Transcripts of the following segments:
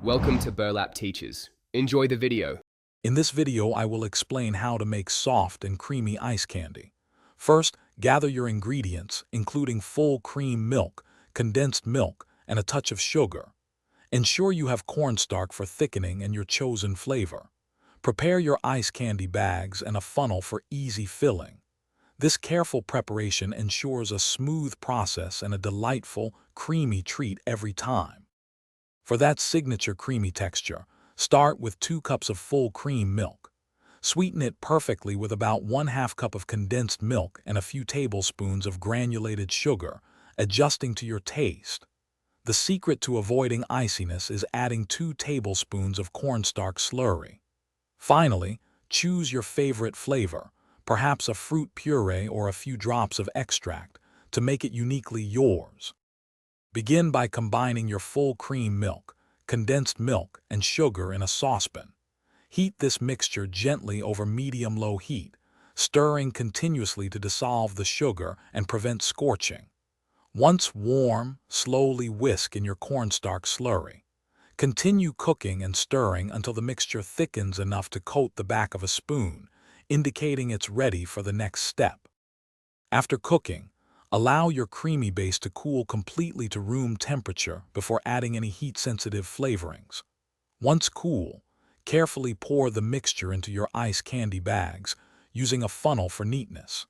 Welcome to Burlap Teachers. Enjoy the video. In this video, I will explain how to make soft and creamy ice candy. First, gather your ingredients, including full cream milk, condensed milk, and a touch of sugar. Ensure you have cornstarch for thickening and your chosen flavor. Prepare your ice candy bags and a funnel for easy filling. This careful preparation ensures a smooth process and a delightful, creamy treat every time. For that signature creamy texture, start with 2 cups of full cream milk. Sweeten it perfectly with about 1/2 cup of condensed milk and a few tablespoons of granulated sugar, adjusting to your taste. The secret to avoiding iciness is adding 2 tablespoons of cornstarch slurry. Finally, choose your favorite flavor, perhaps a fruit puree or a few drops of extract, to make it uniquely yours. Begin by combining your full cream milk, condensed milk, and sugar in a saucepan. Heat this mixture gently over medium-low heat, stirring continuously to dissolve the sugar and prevent scorching. Once warm, slowly whisk in your cornstarch slurry. Continue cooking and stirring until the mixture thickens enough to coat the back of a spoon, indicating it's ready for the next step. After cooking, allow your creamy base to cool completely to room temperature before adding any heat-sensitive flavorings. Once cool, carefully pour the mixture into your ice candy bags, using a funnel for neatness.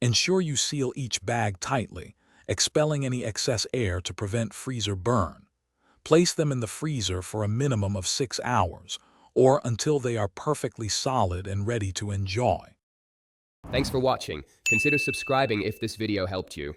Ensure you seal each bag tightly, expelling any excess air to prevent freezer burn. Place them in the freezer for a minimum of 6 hours, or until they are perfectly solid and ready to enjoy. Thanks for watching. Consider subscribing if this video helped you.